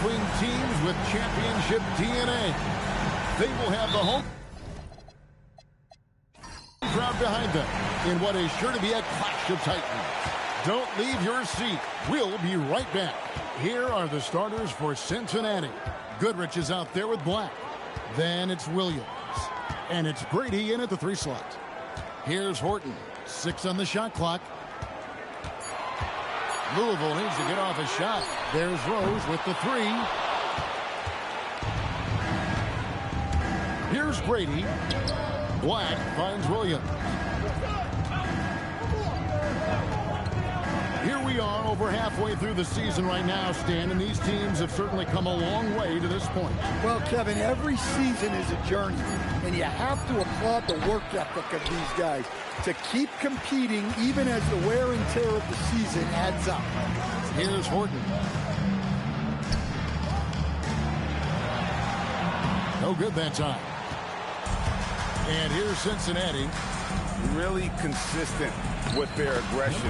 between teams with championship DNA. They will have the home crowd behind them in what is sure to be a clash of titans. Don't leave your seat. We'll be right back. Here are the starters for Cincinnati. Goodrich is out there with Black. Then it's Williams. And it's Grady in at the 3 slot. Here's Horton. 6 on the shot clock. Louisville needs to get off a shot. There's Rose with the 3. Here's Grady. Black finds Williams. Here we are over halfway through the season right now, Stan, and these teams have certainly come a long way to this point. Well, Kevin, every season is a journey, and you have to applaud the work ethic of these guys to keep competing even as the wear and tear of the season adds up. Here's Horton. No good that time. And here's Cincinnati. Really consistent with their aggression.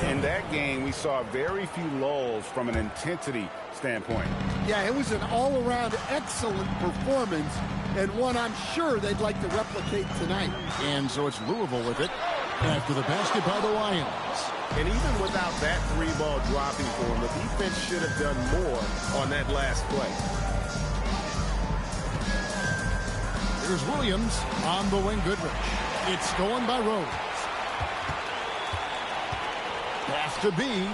In that game, we saw very few lulls from an intensity standpoint. Yeah, it was an all-around excellent performance, and one I'm sure they'd like to replicate tonight. And so it's Louisville with it after the basket by the Lions. And even without that 3-ball dropping for them, the defense should have done more on that last play. Here's Williams on the wing. Goodrich. It's stolen by Rose. Pass to B.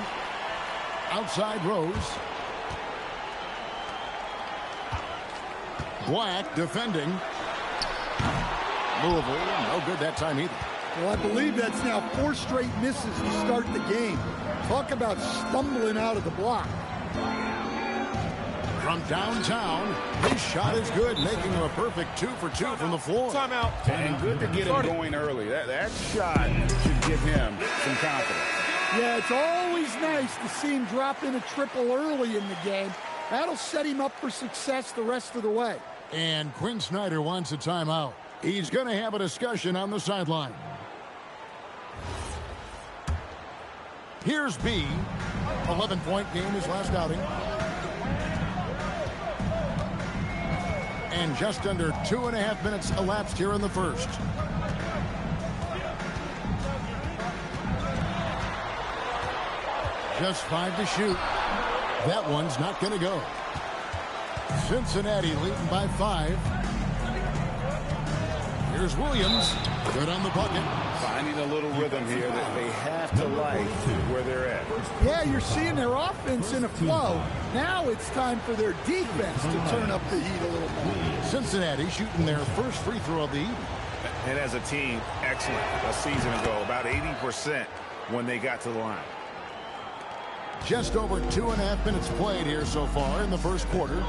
Outside Rose. Black defending. Louisville, no good that time either. Well, I believe that's now 4 straight misses to start the game. Talk about stumbling out of the block. From downtown, his shot is good, making him a perfect 2 for 2 from the floor. Timeout. And good to get him going early. That shot should give him some confidence. Yeah, it's always nice to see him drop in a triple early in the game. That'll set him up for success the rest of the way. And Quinn Snyder wants a timeout. He's going to have a discussion on the sideline. Here's B. 11-point game his last outing. And just under 2.5 minutes elapsed here in the first. Just 5 to shoot. That one's not going to go. Cincinnati leading by 5. Here's Williams. Good on the bucket. Finding a little rhythm here that they have to like where they're at. Yeah, you're seeing their offense in a flow. Now it's time for their defense to turn up the heat a little more. Cincinnati shooting their first free throw of the evening. And as a team, excellent. A season ago, about 80% when they got to the line. Just over 2.5 minutes played here so far in the first quarter.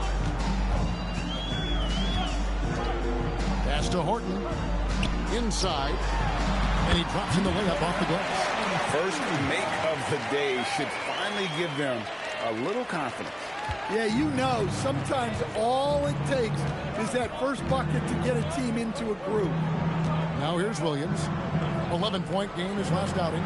Pass to Horton. Inside. And he drops in the layup off the glass. First make of the day should finally give them a little confidence. Yeah, you know, sometimes all it takes is that first bucket to get a team into a groove. Now here's Williams. 11-point game his last outing.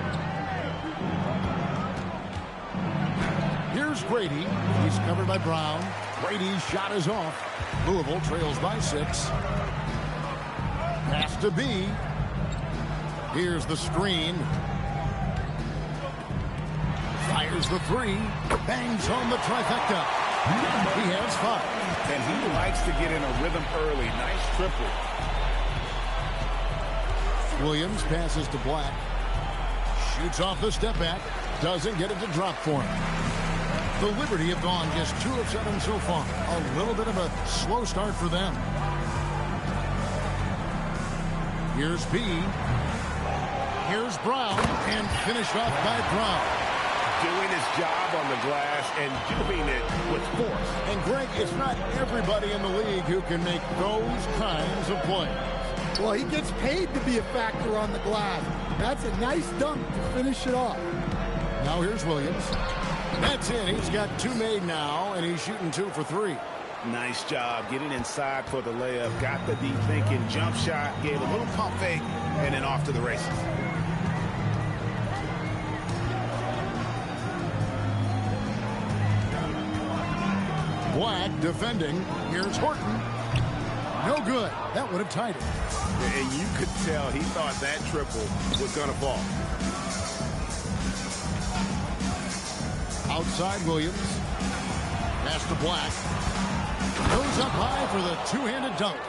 Here's Grady. He's covered by Brown. Brady's shot is off. Louisville trails by 6. Pass to B. Here's the screen. Fires the 3. Bangs home the trifecta. He has 5. And he likes to get in a rhythm early. Nice triple. Williams passes to Black. Shoots off the step back. Doesn't get it to drop for him. The Liberty have gone just 2 of 7 so far. A little bit of a slow start for them. Here's B. Here's Brown, and finished off by Brown. Doing his job on the glass and doing it with force. And Greg, it's not everybody in the league who can make those kinds of plays. Well, he gets paid to be a factor on the glass. That's a nice dunk to finish it off. Now here's Williams. That's in. He's got 2 made now, and he's shooting 2 for 3. Nice job getting inside for the layup. Got the deep thinking jump shot. Gave a little pump fake, and then off to the races. Black defending. Here's Horton. No good. That would have tied it. And you could tell he thought that triple was going to fall. Outside Williams. Pass to Black. Goes up high for the two-handed dunk.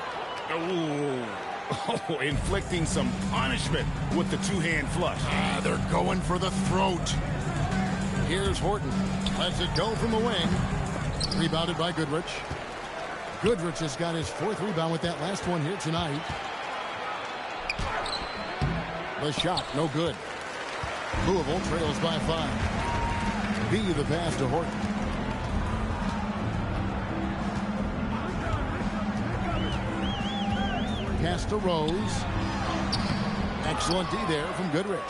Oh, inflicting some punishment with the two-hand flush. They're going for the throat. Here's Horton. Lets it go from the wing. Rebounded by Goodrich. Goodrich has got his fourth rebound with that last one here tonight. The shot, no good. Louisville trails by 5. B the pass to Horton. Pass to Rose. Excellent D there from Goodrich.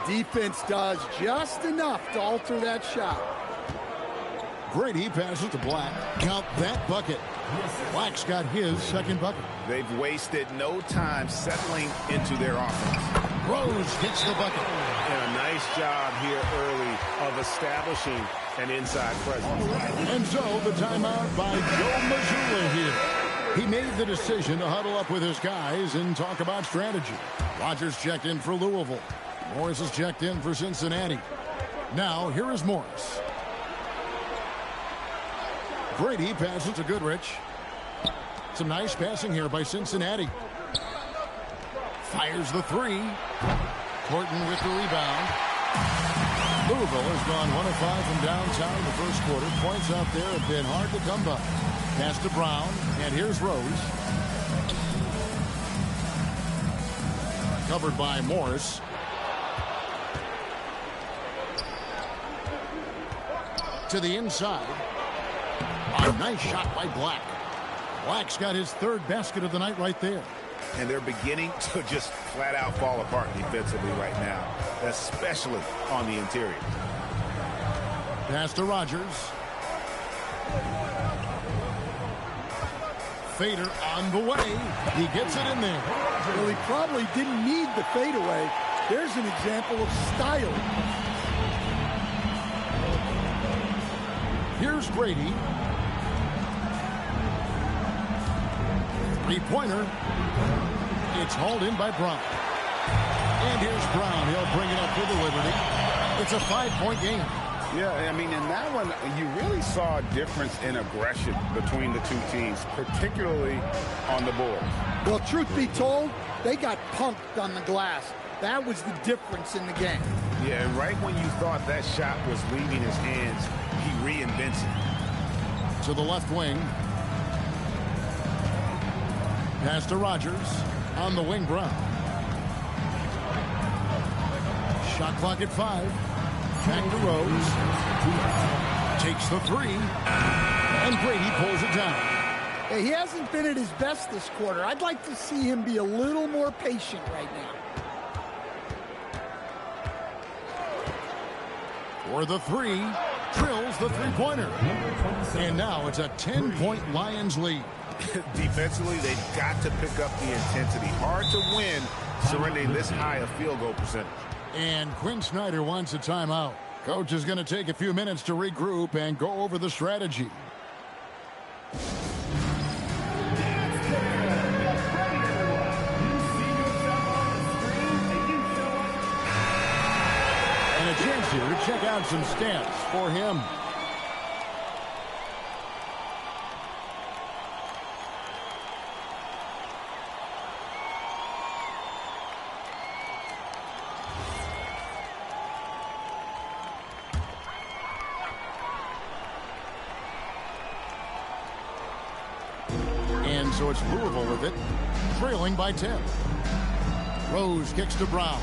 The defense does just enough to alter that shot. Brady passes to Black. Count that bucket. Black's got his second bucket. They've wasted no time settling into their offense. Rose hits the bucket. And a nice job here early of establishing an inside presence. And so the timeout by Joe Mazzulla here. He made the decision to huddle up with his guys and talk about strategy. Rogers checked in for Louisville. Morris is checked in for Cincinnati. Now, here is Morris. Brady passes to Goodrich. Some nice passing here by Cincinnati. Fires the three. Horton with the rebound. Louisville has gone 1 of 5 from downtown in the first quarter. Points out there have been hard to come by. Pass to Brown, and here's Rose. Covered by Morris. To the inside. A nice shot by Black. Black's got his third basket of the night right there. And they're beginning to just flat out fall apart defensively right now, especially on the interior. Pass to Rogers. Fader on the way. He gets it in there. Well, he probably didn't need the fadeaway. There's an example of style. Here's Brady. Three-pointer. It's hauled in by Brown. And here's Brown. He'll bring it up for the Liberty. It's a 5-point game. Yeah, I mean, in that one, you really saw a difference in aggression between the two teams, particularly on the board. Well, truth be told, they got punked on the glass. That was the difference in the game. Yeah, and right when you thought that shot was leaving his hands, he reinvents it. To the left wing. Pass to Rogers. On the wing, Brown. Shot clock at 5. Back to Rose. Takes the three. And Brady pulls it down. Hey, he hasn't been at his best this quarter. I'd like to see him be a little more patient right now. For the three. Drills the three-pointer. And now it's a 10-point Lions lead. Defensively, they've got to pick up the intensity. Hard to win surrendering this high a field goal percentage. And Quinn Snyder wants a timeout. Coach is going to take a few minutes to regroup and go over the strategy. And a chance here to check out some stats for him. So it's Louisville with it, trailing by 10. Rose kicks to Brown.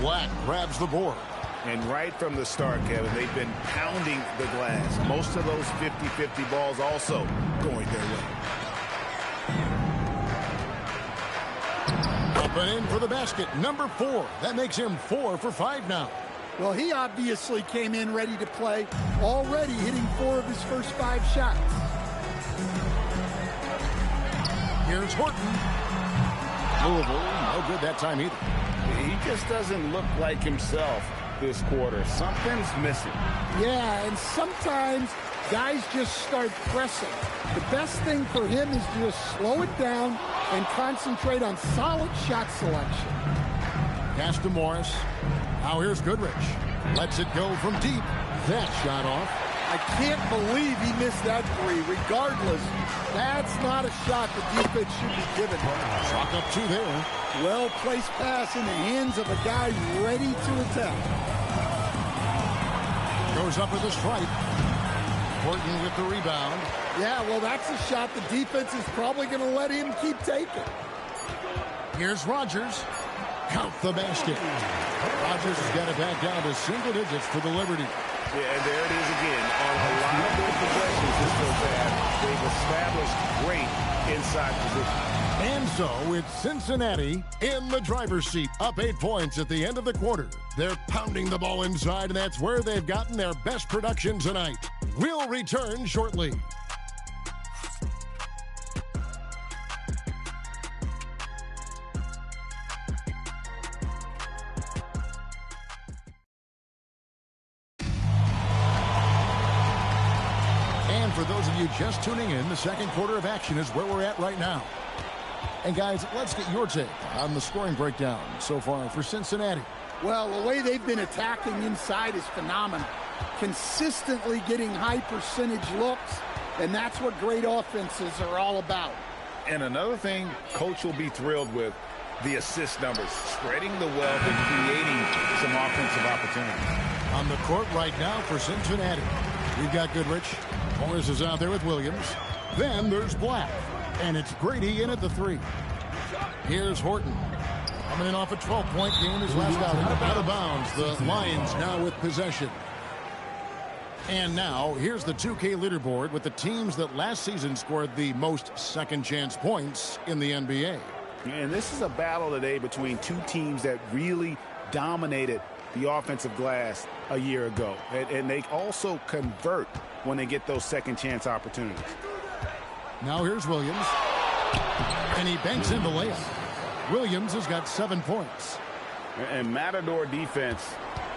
Black grabs the board. And right from the start, Kevin, they've been pounding the glass. Most of those 50-50 balls also going their way. Up and in for the basket, number 4. That makes him 4 for 5 now. Well, he obviously came in ready to play, already hitting 4 of his first 5 shots. Here's Horton. Louisville, no good that time either. He just doesn't look like himself this quarter. Something's missing. Yeah, and sometimes guys just start pressing. The best thing for him is to just slow it down and concentrate on solid shot selection. Pass to Morris. Now here's Goodrich. Lets it go from deep. That shot off. I can't believe he missed that three. Regardless, that's not a shot the defense should be given. Chalk up two there. Well-placed pass in the hands of a guy ready to attack. Goes up with a strike. Horton with the rebound. Yeah, well, that's a shot the defense is probably going to let him keep taking. Here's Rogers. Count the basket. Rogers has got it back down to single digits for the Liberty. Yeah, and there it is again. On a lot of their possessions this so bad, they've established great inside position. And so it's Cincinnati in the driver's seat, up 8 points at the end of the quarter. They're pounding the ball inside, and that's where they've gotten their best production tonight. We'll return shortly. For those of you just tuning in, the second quarter of action is where we're at right now. And guys, let's get your take on the scoring breakdown so far for Cincinnati. Well, the way they've been attacking inside is phenomenal. Consistently getting high percentage looks, and that's what great offenses are all about. And another thing Coach will be thrilled with, the assist numbers, spreading the wealth and creating some offensive opportunities. On the court right now for Cincinnati, we've got Goodrich. Morris is out there with Williams. Then there's Black. And it's Grady in at the three. Here's Horton. Coming in off a 12-point game his last outing. Out of bounds. The Lions now with possession. And now, here's the 2K leaderboard with the teams that last season scored the most second-chance points in the NBA. And this is a battle today between two teams that really dominated the offensive glass a year ago. And they also convert when they get those second-chance opportunities. Now here's Williams. And he banks in the layup. Williams has got 7 points. And Matador defense,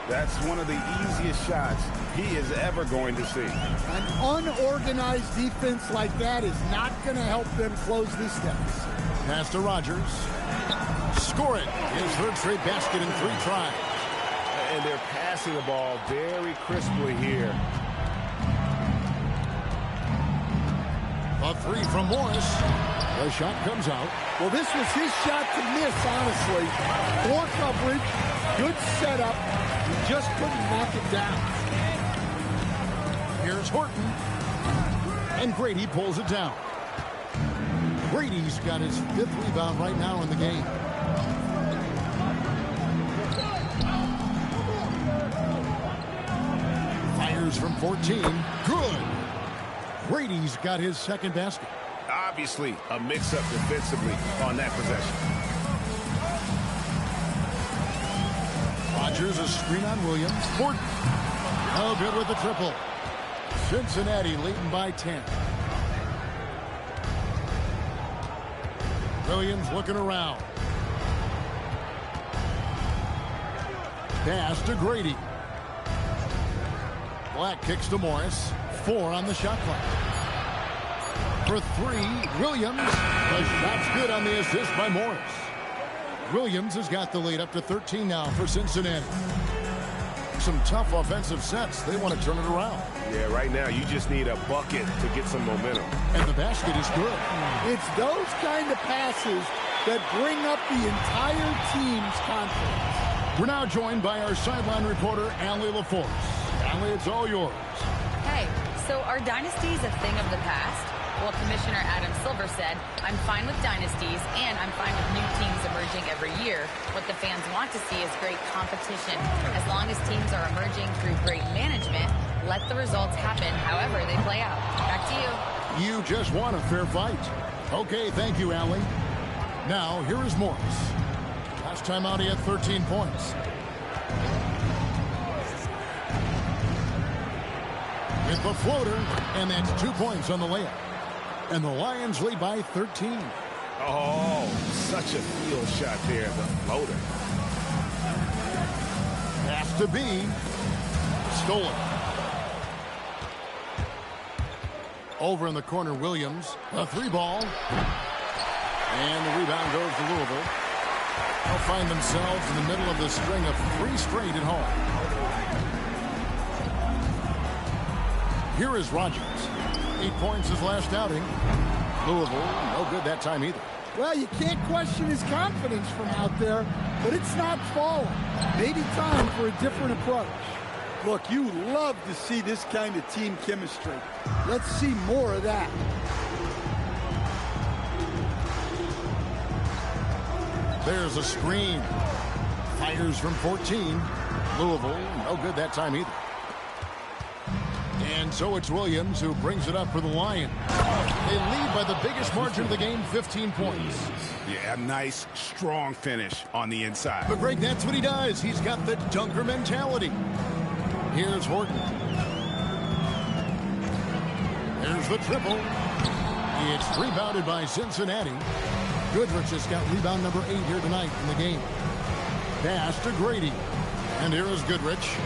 that's one of the easiest shots he is ever going to see. An unorganized defense like that is not going to help them close this deficit. Pass to Rogers. Score it. His third straight basket in 3 tries. And they're passing the ball very crisply here. A 3 from Morris. The shot comes out. Well, this was his shot to miss, honestly. Poor coverage, good setup. He just couldn't knock it down. Here's Horton. And Grady pulls it down. Brady's got his 5th rebound right now in the game. Fires from 14. Good. Brady's got his 2nd basket. Obviously, a mix-up defensively on that possession. Rogers, a screen on Williams. Horton. Oh, good with the triple. Cincinnati leading by 10. Williams looking around. Pass to Grady. Black kicks to Morris. 4 on the shot clock. For 3, Williams. The shot's good on the assist by Morris. Williams has got the lead up to 13 now for Cincinnati. Some tough offensive sets. They want to turn it around. Yeah, right now you just need a bucket to get some momentum. And the basket is good. It's those kind of passes that bring up the entire team's confidence. We're now joined by our sideline reporter, Allie LaForce. Allie, it's all yours. Hey, so are dynasties a thing of the past? Well, Commissioner Adam Silver said, I'm fine with dynasties and I'm fine with new teams emerging every year. What the fans want to see is great competition. As long as teams are emerging through great management, let the results happen however they play out. Back to you. You just want a fair fight. Okay, thank you, Allie. Now, here is Morris. Last time out, he had 13 points. With the floater, and that's 2 points on the layup. And the Lions lead by 13. Oh, such a field shot there, the floater. Has to be stolen. Over in the corner, Williams. A 3-ball. And the rebound goes to Louisville. They'll find themselves in the middle of the string of 3 straight at home. Here is Rogers. 8 points his last outing. Louisville, no good that time either. Well, you can't question his confidence from out there, but it's not falling. Maybe time for a different approach. Look, you love to see this kind of team chemistry. Let's see more of that. There's a screen. Fires from 14. Louisville, no good that time either. And so it's Williams who brings it up for the Lions. They lead by the biggest margin of the game, 15 points. Yeah, a nice, strong finish on the inside. But Greg, that's what he does. He's got the dunker mentality. Here's Horton. There's the triple. It's rebounded by Cincinnati. Goodrich has got rebound number 8 here tonight in the game. Pass to Grady. And here is Goodrich.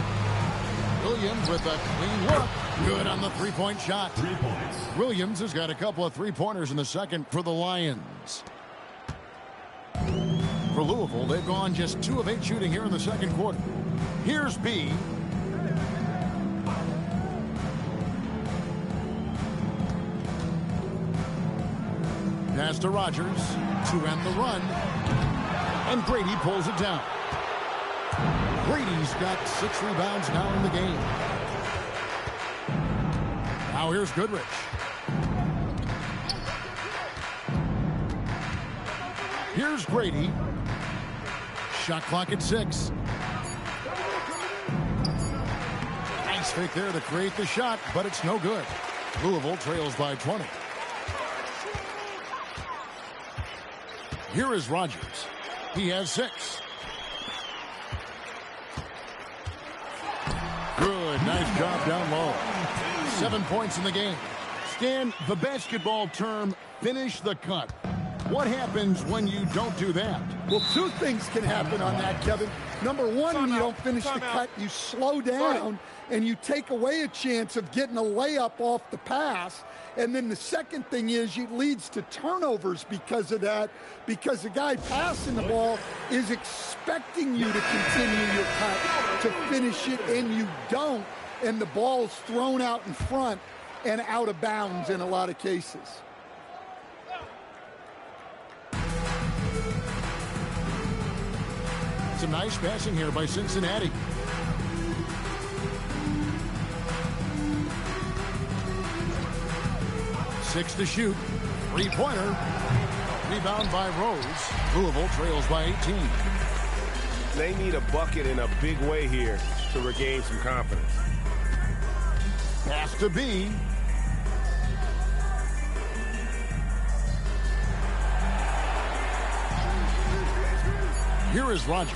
Williams with a clean look. Good on the 3-point shot. 3 points. Williams has got a couple of 3-pointers in the second for the Lions. For Louisville, they've gone just 2 of 8 shooting here in the second quarter. Here's B. Pass to Rogers to end the run. And Grady pulls it down. Brady's got 6 rebounds now in the game. Now here's Goodrich. Here's Grady. Shot clock at 6. Nice fake there to create the shot, but it's no good. Louisville trails by 20. Here is Rogers. He has 6. Good, nice job down low. 7 points in the game. Stan, the basketball term, finish the cut. What happens when you don't do that? Well, 2 things can happen on that, Kevin. Number 1, when you don't finish the cut, you slow down and you take away a chance of getting a layup off the pass. And then the second thing is it leads to turnovers because of that, because the guy passing the ball is expecting you to continue your cut, to finish it, and you don't, and the ball's thrown out in front and out of bounds in a lot of cases. Some nice passing here by Cincinnati. Six to shoot. 3-pointer. Rebound by Rose. Louisville trails by 18. They need a bucket in a big way here to regain some confidence. Pass to B. Here is Rogers.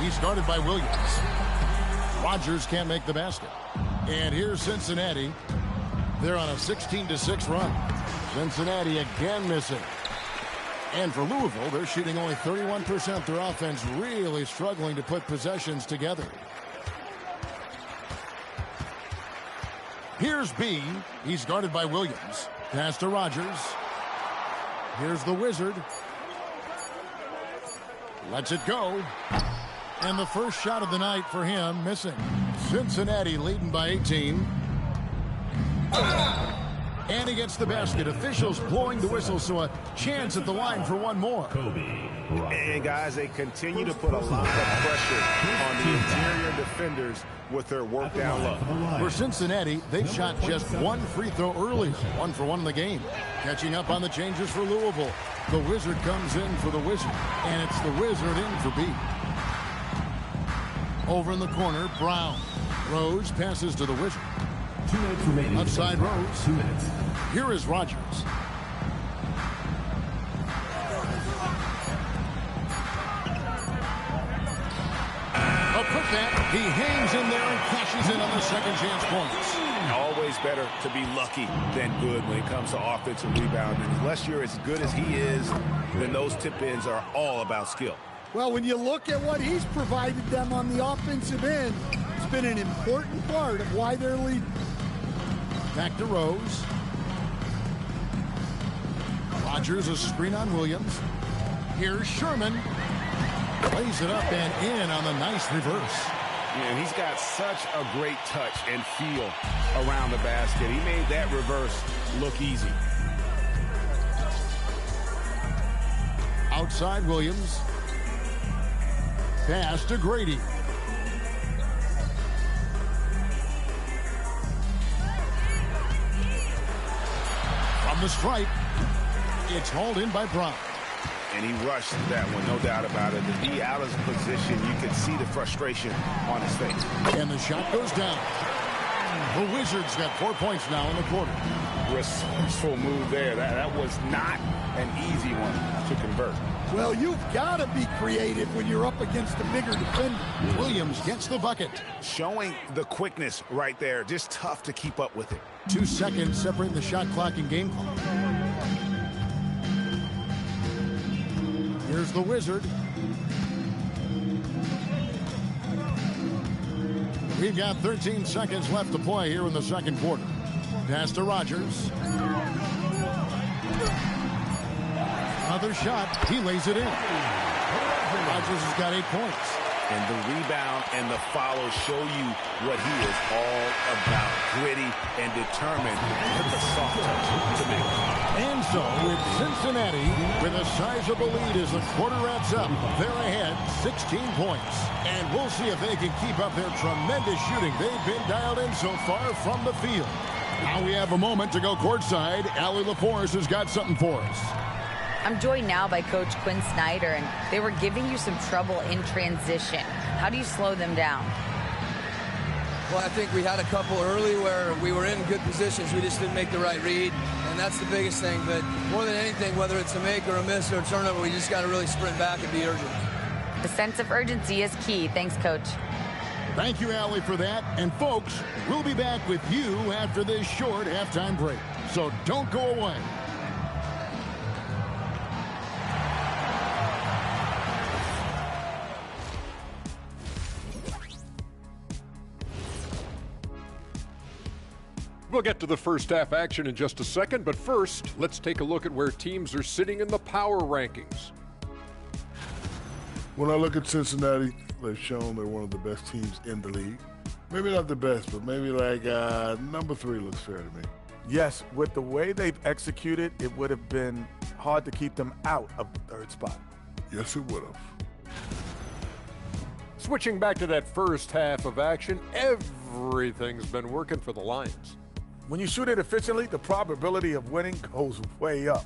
He's guarded by Williams. Rogers can't make the basket. And here's Cincinnati. They're on a 16-6 run. Cincinnati again missing. And for Louisville, they're shooting only 31%. Their offense really struggling to put possessions together. Here's B. He's guarded by Williams. Pass to Rogers. Here's the Wizard. Lets it go. And the first shot of the night for him missing. Cincinnati leading by 18. And he gets the basket. Officials blowing the whistle, so a chance at the line for one more. And guys, they continue to put a lot of pressure on the interior defenders with their work down low. For Cincinnati, they've shot just 1 free throw earlier. 1 for 1 in the game. Catching up on the changes for Louisville. The Wizard comes in for the Wizard. And it's the Wizard in for B. Over in the corner, Brown. Rose passes to the Wizard. 2 minutes remaining. Outside Rose. 2 minutes. Here is Rogers. A putback. He hangs in there and cashes in on the second chance points. Always better to be lucky than good when it comes to offensive rebounding. Unless you're as good as he is, then those tip-ins are all about skill. Well, when you look at what he's provided them on the offensive end, it's been an important part of why they're leading. Back to Rose. Rodgers, a screen on Williams. Here's Sherman. Plays it up and in on the nice reverse. And he's got such a great touch and feel around the basket. He made that reverse look easy. Outside Williams. Pass to Grady. From the stripe, it's hauled in by Brown. And he rushed that one, no doubt about it. To be out of position, you could see the frustration on his face. And the shot goes down. The Wizards got 4 points now in the quarter. Resourceful move there. That was not an easy one to convert. Well, you've got to be creative when you're up against a bigger defender. Williams gets the bucket. Showing the quickness right there. Just tough to keep up with it. 2 seconds separating the shot clock and game clock. Here's the Wizard. We've got 13 seconds left to play here in the second quarter. Pass to Rodgers. Another shot. He lays it in. Rodgers has got 8 points. And the rebound and the follow show you what he is all about. Gritty and determined with the soft touch to make it. And so it's Cincinnati with a sizable lead as the quarter wraps up. They're ahead 16 points. And we'll see if they can keep up their tremendous shooting. They've been dialed in so far from the field. Now we have a moment to go courtside. Allie LaForce has got something for us. I'm joined now by Coach Quinn Snyder, and they were giving you some trouble in transition. How do you slow them down? Well, I think we had a couple early where we were in good positions. We just didn't make the right read, and that's the biggest thing. But more than anything, whether it's a make or a miss or a turnover, we just got to really sprint back and be urgent. The sense of urgency is key. Thanks, Coach. Thank you, Allie, for that. And, folks, we'll be back with you after this short halftime break. So don't go away. We'll get to the first half action in just a second, but first, let's take a look at where teams are sitting in the power rankings. When I look at Cincinnati, they've shown they're one of the best teams in the league. Maybe not the best, but maybe like number 3 looks fair to me. Yes, with the way they've executed, it would have been hard to keep them out of the 3rd spot. Yes, it would have. Switching back to that first half of action, everything's been working for the Lions. When you shoot it efficiently, the probability of winning goes way up.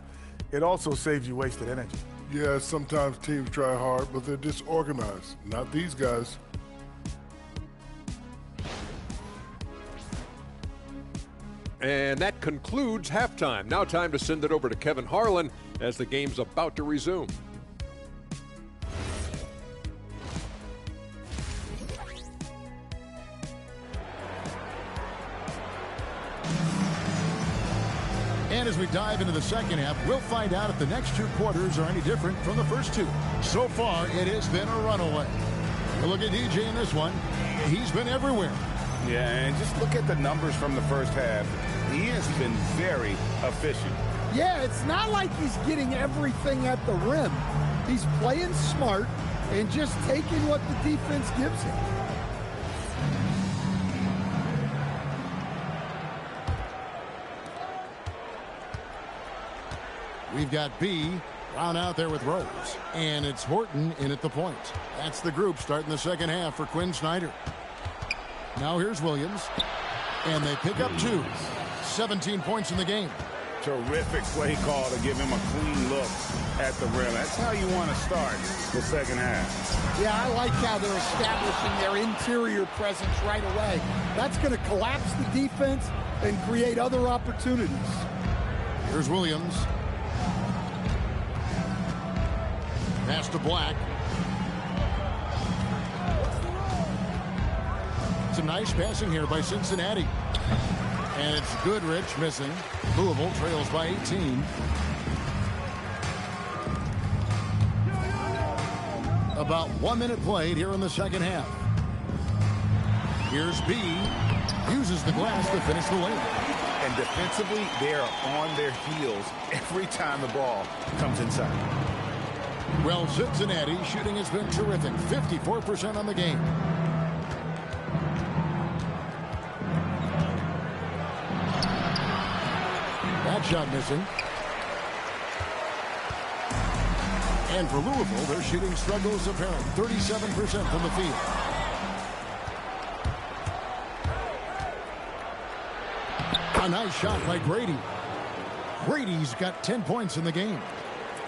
It also saves you wasted energy. Yeah, sometimes teams try hard, but they're disorganized. Not these guys. And that concludes halftime. Now time to send it over to Kevin Harlan as the game's about to resume. And as we dive into the second half, we'll find out if the next 2 quarters are any different from the first 2. So far, it has been a runaway. Look at DJ in this one. He's been everywhere. Yeah, and just look at the numbers from the first half. He has been very efficient. Yeah, it's not like he's getting everything at the rim. He's playing smart and just taking what the defense gives him. We've got B, Brown out there with Rose. And it's Horton in at the point. That's the group starting the second half for Quinn Snyder. Now here's Williams. And they pick up 2. 17 points in the game. Terrific play call to give him a clean look at the rim. That's how you want to start the second half. Yeah, I like how they're establishing their interior presence right away. That's going to collapse the defense and create other opportunities. Here's Williams. Pass to Black. Some nice passing here by Cincinnati. And it's Goodrich missing. Louisville trails by 18. A About 1 minute played here in the second half. Here's B. Uses the glass to finish the lane. And defensively, they are on their heels every time the ball comes inside. Well, Cincinnati shooting has been terrific. 54% on the game. That shot missing. And for Louisville, their shooting struggles apparent. 37% from the field. A nice shot by Grady. Grady's got 10 points in the game.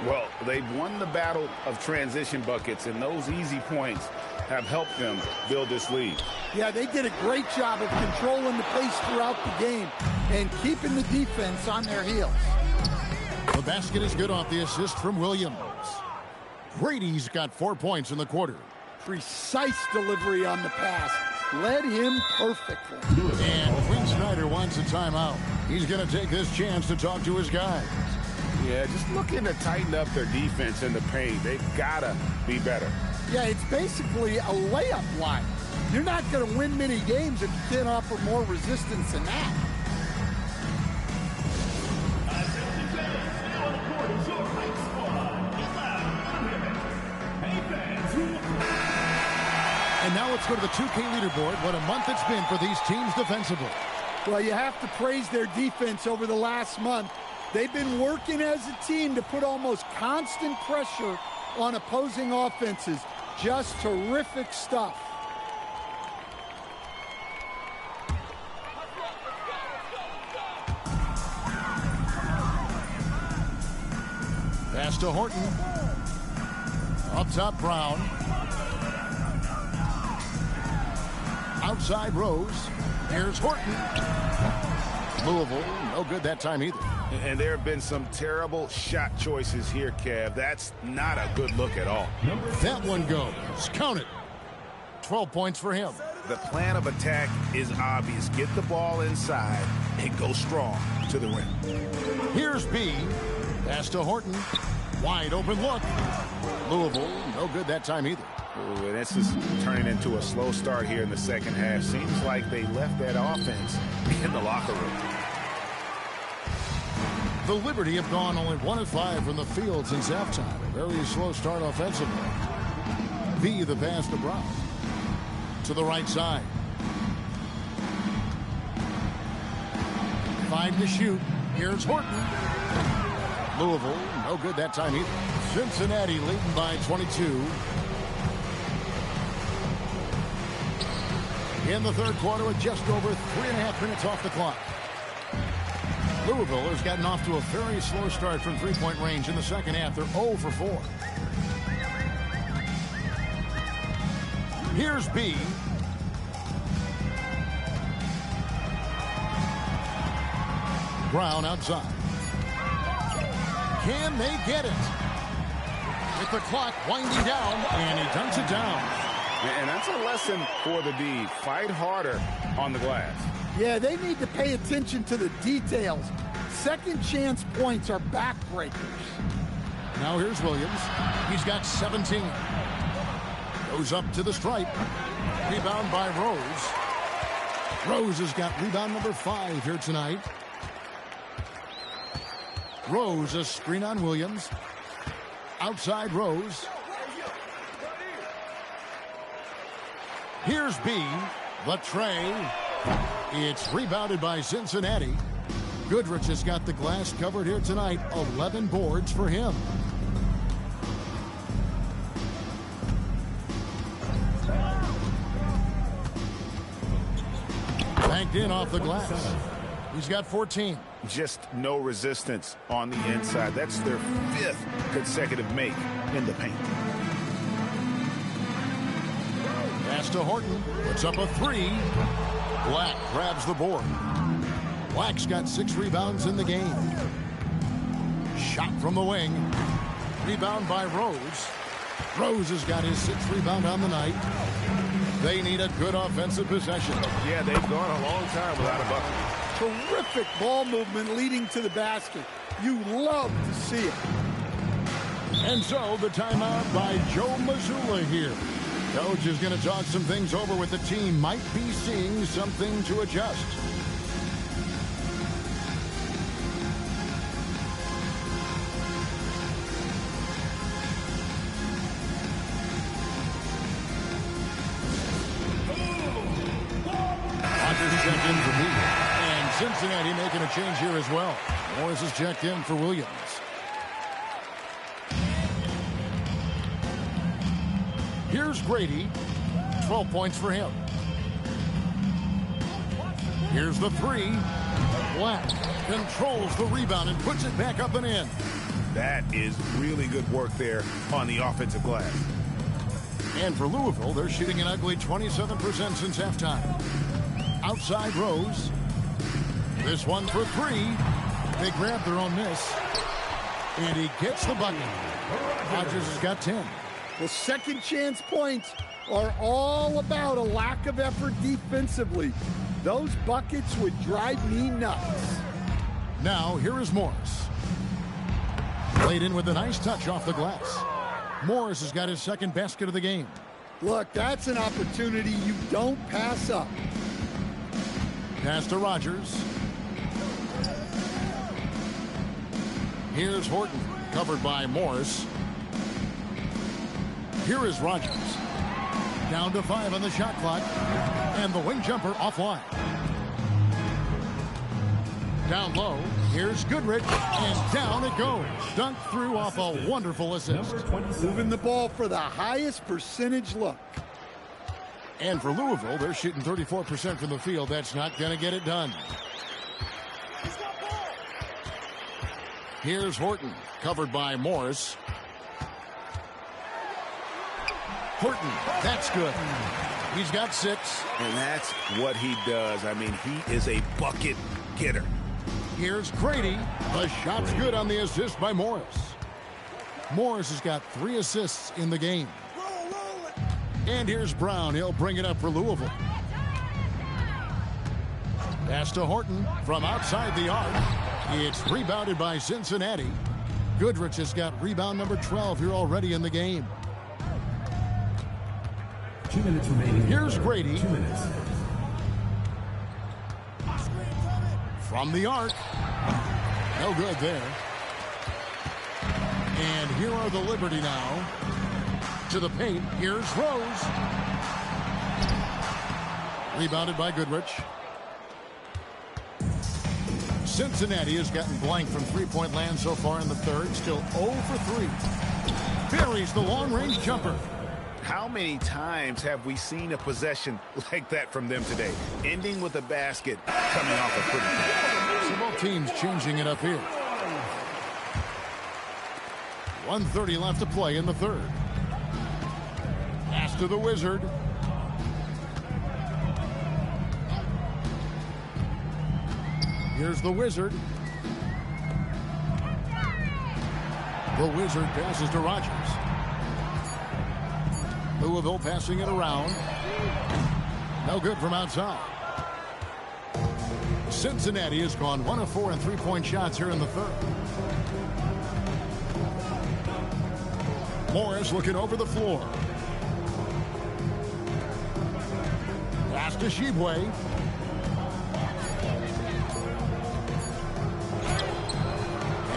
Well, they've won the battle of transition buckets, and those easy points have helped them build this lead. Yeah, they did a great job of controlling the pace throughout the game and keeping the defense on their heels. The basket is good off the assist from Williams. Grady's got 4 points in the quarter. Precise delivery on the pass. Led him perfectly. And Quinn Snyder wants a timeout. He's going to take this chance to talk to his guys. Yeah, just looking to tighten up their defense in the paint. They've got to be better. Yeah, it's basically a layup line. You're not going to win many games if you can't offer more resistance than that. And now let's go to the 2K leaderboard. What a month it's been for these teams defensively. Well, you have to praise their defense over the last month. They've been working as a team to put almost constant pressure on opposing offenses. Just terrific stuff. Pass to Horton. Up top, Brown. Outside Rose. Here's Horton. Louisville, no good that time either. And there have been some terrible shot choices here, Kev. That's not a good look at all. That one goes. Count it. 12 points for him. The plan of attack is obvious. Get the ball inside and go strong to the rim. Here's B. Pass to Horton. Wide open look. Louisville, no good that time either. Ooh, and this is turning into a slow start here in the second half. Seems like they left that offense in the locker room. The Liberty have gone only 1 of 5 from the field since halftime. A very slow start offensively. V, the pass to Brown. To the right side. 5 to shoot. Here's Horton. Louisville, no good that time either. Cincinnati leading by 22. In the third quarter with just over 3.5 minutes off the clock. Louisville has gotten off to a very slow start from three-point range in the second half. They're 0 for 4. Here's B. Brown outside. Can they get it? With the clock winding down, and he dunks it down. And that's a lesson for the D. Fight harder on the glass. Yeah, they need to pay attention to the details. Second chance points are backbreakers. Now here's Williams. He's got 17. Goes up to the stripe. Rebound by Rose. Rose has got rebound number 5 here tonight. Rose, a screen on Williams. Outside Rose. Here's B. The tray. It's rebounded by Cincinnati. Goodrich has got the glass covered here tonight. 11 boards for him. Banked in off the glass. He's got 14. Just no resistance on the inside. That's their 5th consecutive make in the paint. Pass to Horton. Puts up a 3. Black grabs the board. Black's got 6 rebounds in the game. Shot from the wing. Rebound by Rose. Rose has got his 6th rebound on the night. They need a good offensive possession. Yeah, they've gone a long time without a bucket. Terrific ball movement leading to the basket. You love to see it. And so the timeout by Joe Mazzulla here. Coach is going to talk some things over with the team. Might be seeing something to adjust. Rogers checked in for Weaver. And Cincinnati making a change here as well. Morris is checked in for Williams. Here's Grady. 12 points for him. Here's the three. Black controls the rebound and puts it back up and in. That is really good work there on the offensive glass. And for Louisville, they're shooting an ugly 27% since halftime. Outside Rose. This one for three. They grab their own miss. And he gets the bucket. Rogers has got 10. Well, second chance points are all about a lack of effort defensively. Those buckets would drive me nuts. Now, here is Morris. Played in with a nice touch off the glass. Morris has got his second basket of the game. Look, that's an opportunity you don't pass up. Pass to Rogers. Here's Horton, covered by Morris. Here is Rogers. Down to 5 on the shot clock. And the wing jumper offline. Down low. Here's Goodrich. And down it goes. Dunked through off a wonderful assist. Moving the ball for the highest percentage look. And for Louisville, they're shooting 34% from the field. That's not going to get it done. Here's Horton, covered by Morris. Horton, that's good. He's got 6. And that's what he does. I mean, he is a bucket getter. Here's Grady. The shot's good on the assist by Morris. Morris has got 3 assists in the game. And here's Brown. He'll bring it up for Louisville. Pass to Horton from outside the arc. It's rebounded by Cincinnati. Goodrich has got rebound number 12 here already in the game. 2 minutes remaining. Here's Grady. 2 minutes. From the arc. No good there. And here are the Liberty now. To the paint. Here's Rose. Rebounded by Goodrich. Cincinnati has gotten blank from three-point land so far in the third. Still 0 for 3. Buries the long-range jumper. How many times have we seen a possession like that from them today? Ending with a basket coming off a pretty pass. So both teams changing it up here. 1:30 left to play in the third. Pass to the Wizard. Here's the Wizard. The Wizard passes to Rogers. Louisville passing it around. No good from outside. Cincinnati has gone 1 of 4 in three-point shots here in the third. Morris looking over the floor. Pass to Shibwe.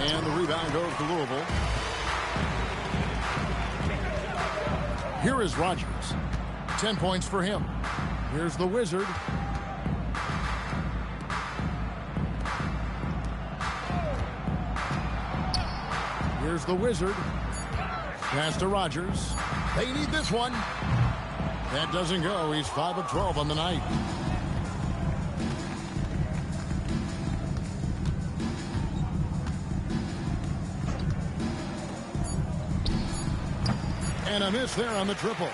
And the rebound goes to Louisville. Here is Rogers. 10 points for him. Here's the Wizard. Here's the Wizard. Pass to Rogers. They need this one. That doesn't go. He's 5 of 12 on the night. And a miss there on the triple.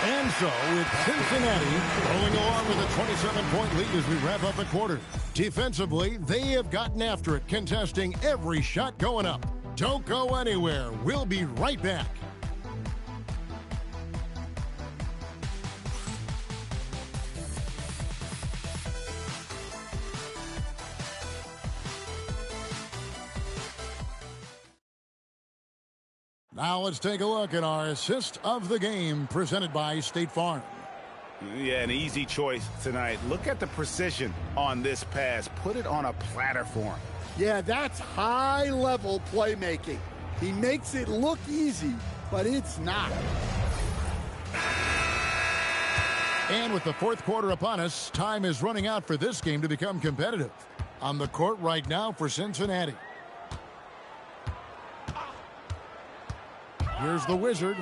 And so it's Cincinnati rolling along with a 27-point lead as we wrap up the quarter. Defensively, they have gotten after it, contesting every shot going up. Don't go anywhere. We'll be right back. Now let's take a look at our assist of the game presented by State Farm. Yeah, an easy choice tonight. Look at the precision on this pass. Put it on a platter for him. Yeah, that's high-level playmaking. He makes it look easy, but it's not. And with the fourth quarter upon us, time is running out for this game to become competitive. On the court right now for Cincinnati. Here's the Wizard.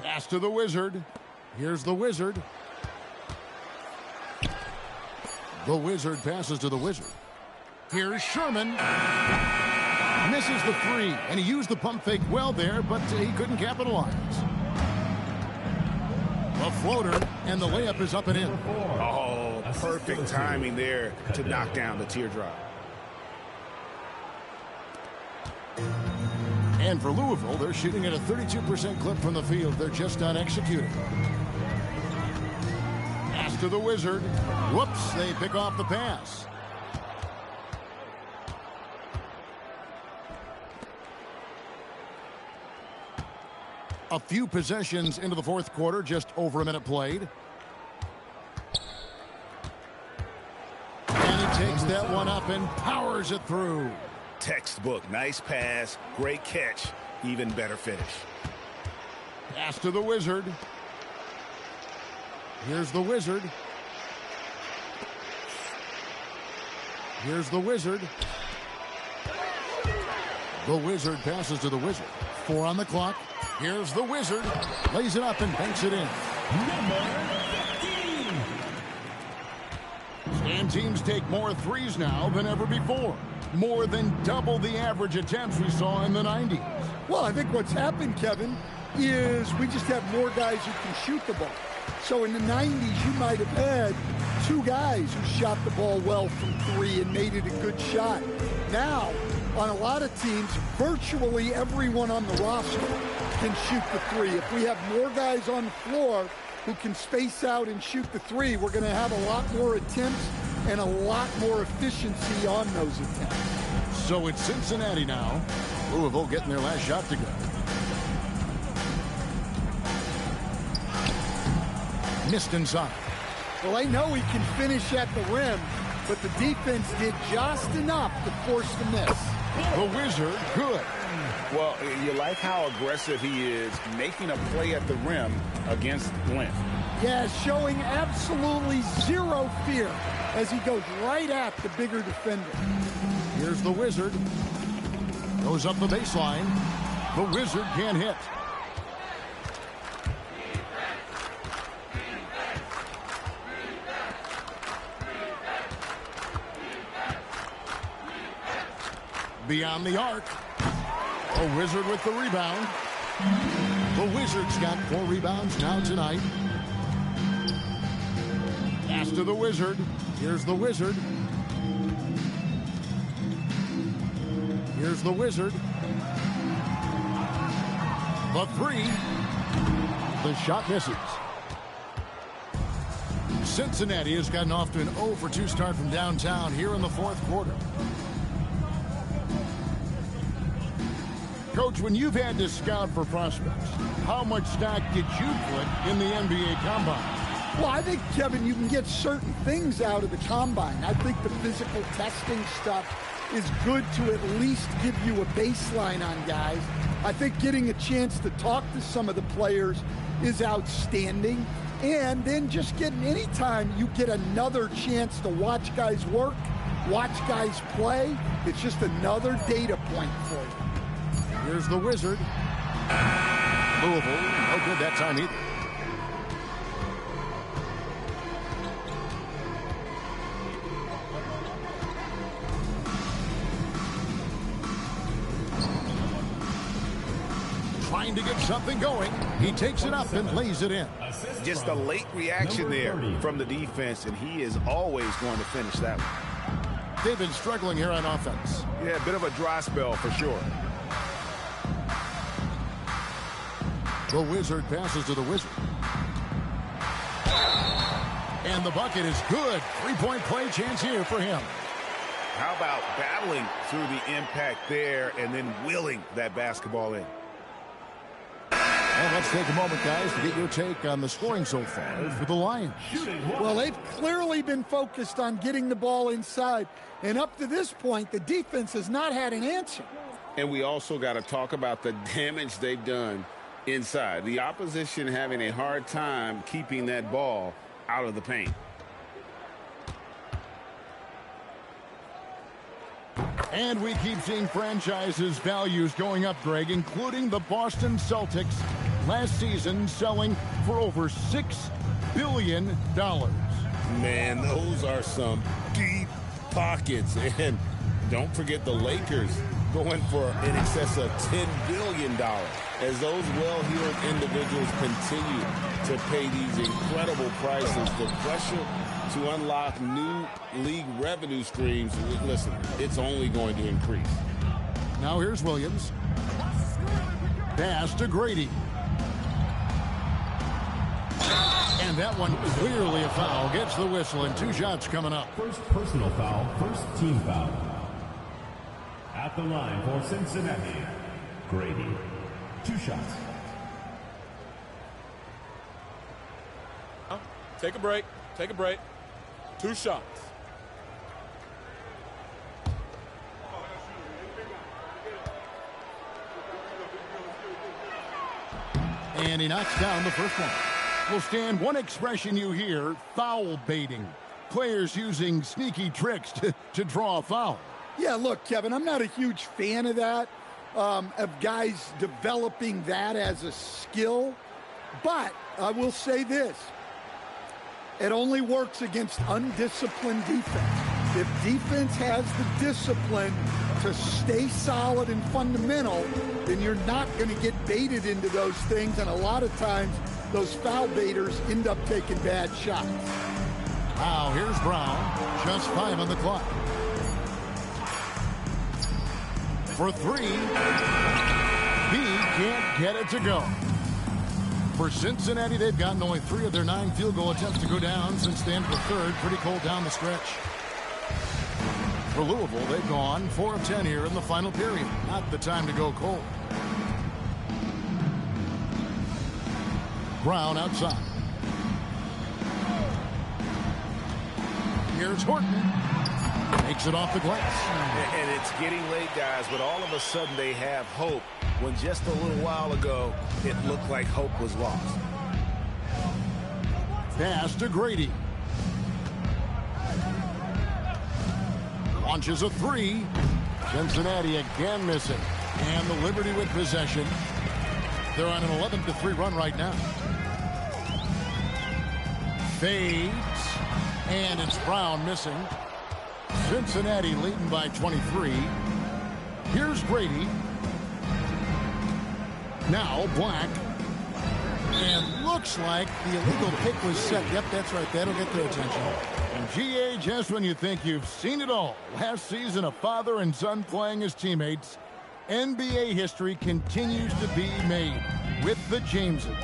Pass to the Wizard. Here's the Wizard. The Wizard passes to the Wizard. Here's Sherman. Misses the three, and he used the pump fake well there, but he couldn't capitalize. A floater, and the layup is up and in. Oh, perfect timing there to knock down the teardrop. And for Louisville, they're shooting at a 32% clip from the field. They're just not executing. Pass to the Wizard. Whoops, they pick off the pass. A few possessions into the fourth quarter, just over a minute played. And he takes that one up and powers it through. Textbook, nice pass, great catch, even better finish. Pass to the Wizard. Here's the Wizard. Here's the Wizard. The Wizard passes to the Wizard. 4 on the clock. Here's the Wizard. Lays it up and banks it in. And teams take more threes now than ever before. More than double the average attempts we saw in the 90s. Well, I think what's happened, Kevin, is we just have more guys who can shoot the ball. So in the 90s, you might have had 2 guys who shot the ball well from 3 and made it a good shot. Now, on a lot of teams, virtually everyone on the roster can shoot the 3. If we have more guys on the floor who can space out and shoot the 3, we're going to have a lot more attempts and a lot more efficiency on those attempts. So it's Cincinnati now. Louisville getting their last shot to go. Missed inside. Well, they know he can finish at the rim, but the defense did just enough to force the miss. The Wizard, good. Well, you like how aggressive he is making a play at the rim against length. Yeah, showing absolutely zero fear as he goes right at the bigger defender. Here's the Wizard. Goes up the baseline. The Wizard can't hit. Beyond the arc. A Wizard with the rebound. The Wizard's got 4 rebounds now tonight. Pass to the Wizard. Here's the Wizard. Here's the Wizard. The 3. The shot misses. Cincinnati has gotten off to an 0-for-2 start from downtown here in the fourth quarter. Coach, when you've had to scout for prospects, how much stock did you put in the NBA Combine? Well, I think, Kevin, you can get certain things out of the Combine. I think the physical testing stuff is good to at least give you a baseline on guys. I think getting a chance to talk to some of the players is outstanding. And then just getting anytime you get another chance to watch guys work, watch guys play, it's just another data point for you. Here's the Wizard. Louisville, no good that time either. Trying to get something going. He takes it up and lays it in. Just a late reaction there from the defense, and he is always going to finish that one. They've been struggling here on offense. Yeah, a bit of a dry spell for sure. The Wizard passes to the Wizard. And the bucket is good. 3-point play chance here for him. How about battling through the impact there and then wheeling that basketball in? Well, let's take a moment, guys, to get your take on the scoring so far for the Lions. Well, they've clearly been focused on getting the ball inside. And up to this point, the defense has not had an answer. And we also got to talk about the damage they've done inside. The opposition having a hard time keeping that ball out of the paint. And we keep seeing franchises' values going up, Greg, including the Boston Celtics last season selling for over $6 billion. Man, those are some deep pockets. And don't forget the Lakers going for in excess of $10 billion as those well-heeled individuals continue to pay these incredible prices. The pressure to unlock new league revenue streams, listen, it's only going to increase. Now here's Williams. Pass to Grady. And that one clearly a foul. Gets the whistle and 2 shots coming up. First personal foul, first team foul. At the line for Cincinnati, Grady. 2 shots. Take a break. Take a break. 2 shots. And he knocks down the first one. Well, Stan, one expression you hear, foul baiting. Players using sneaky tricks to draw a foul. Yeah, look, Kevin, I'm not a huge fan of that, of guys developing that as a skill. But I will say this. It only works against undisciplined defense. If defense has the discipline to stay solid and fundamental, then you're not going to get baited into those things. And a lot of times, those foul baiters end up taking bad shots. Wow, here's Brown. Just 5 on the clock. For 3. He can't get it to go. For Cincinnati, they've gotten only 3 of their 9 field goal attempts to go down since the end of the third. Pretty cold down the stretch. For Louisville, they've gone 4 of 10 here in the final period. Not the time to go cold. Brown outside. Here's Horton. Makes it off the glass. And it's getting late, guys, but all of a sudden they have hope when just a little while ago it looked like hope was lost. Pass to Grady. Launches a 3. Cincinnati again missing. And the Liberty with possession. They're on an 11-3 run right now. Fades. And it's Brown missing. Cincinnati leading by 23. Here's Grady. Now Black. And looks like the illegal pick was set. Yep, that's right. That'll get their attention. And GA, just when you think you've seen it all. Last season, a father and son playing as teammates. NBA history continues to be made with the Jameses.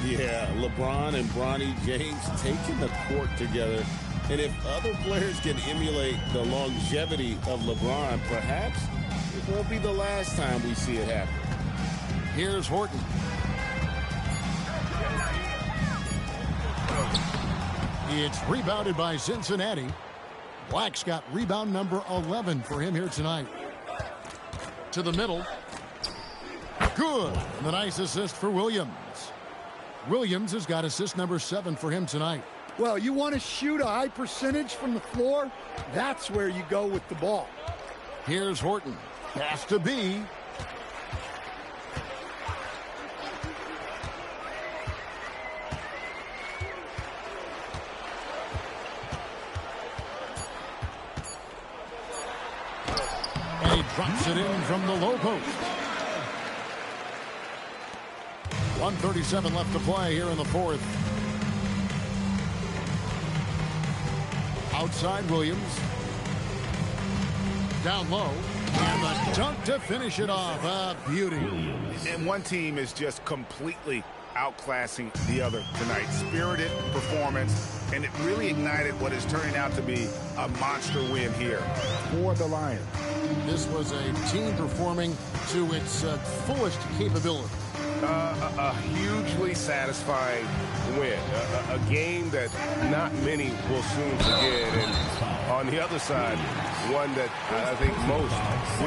Yeah, LeBron and Bronny James taking the court together. And if other players can emulate the longevity of LeBron, perhaps it won't be the last time we see it happen. Here's Horton. It's rebounded by Cincinnati. Black's got rebound number 11 for him here tonight. To the middle. Good. And the nice assist for Williams. Williams has got assist number 7 for him tonight. Well, you want to shoot a high percentage from the floor? That's where you go with the ball. Here's Horton. Pass to B. And he drops it in from the low post. 1:37 left to play here in the fourth. Outside Williams. Down low. And the dunk to finish it off. A beauty. And one team is just completely outclassing the other tonight. Spirited performance. and it really ignited what is turning out to be a monster win here for the Lions. This was a team performing to its fullest capability. A hugely satisfying win. A game that not many will soon forget. And on the other side, one that I think most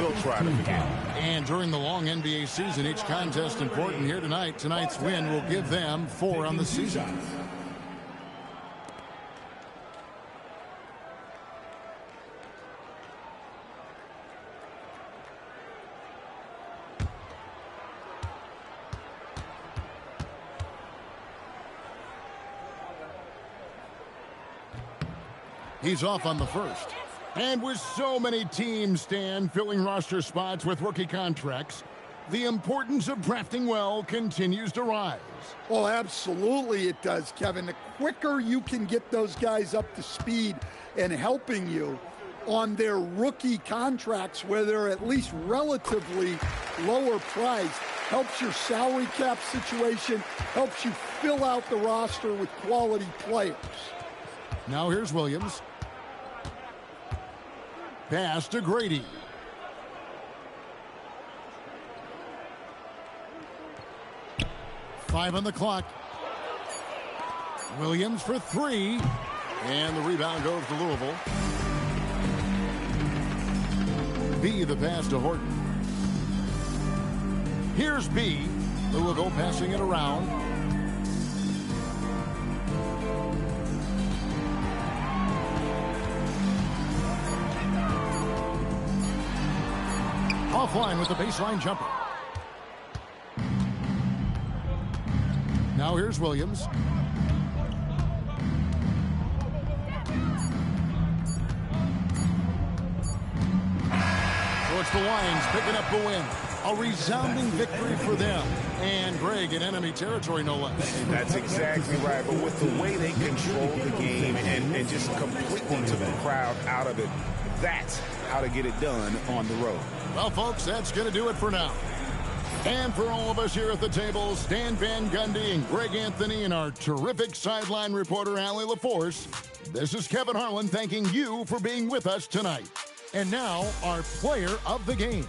will try to forget. And during the long NBA season, each contest important. Here tonight. Tonight's win will give them 4 on the season. He's off on the first. And with so many teams, Stan, filling roster spots with rookie contracts, the importance of drafting well continues to rise. Oh, absolutely it does, Kevin. The quicker you can get those guys up to speed and helping you on their rookie contracts, where they're at least relatively lower priced, helps your salary cap situation, helps you fill out the roster with quality players. Now here's Williams. Pass to Grady. Five on the clock. Williams for 3. And the rebound goes to Louisville. B, the pass to Horton. Here's B. Louisville passing it around. Offline with the baseline jumper. Now here's Williams. So it's the Lions picking up the win. A resounding victory for them. And Greg in enemy territory, no less. That's exactly right. But with the way they control the game and just completely took the crowd out of it, that's how to get it done on the road. Well, folks, that's going to do it for now. And for all of us here at the table, Stan Van Gundy and Greg Anthony and our terrific sideline reporter, Allie LaForce, this is Kevin Harlan thanking you for being with us tonight. And now, our player of the game.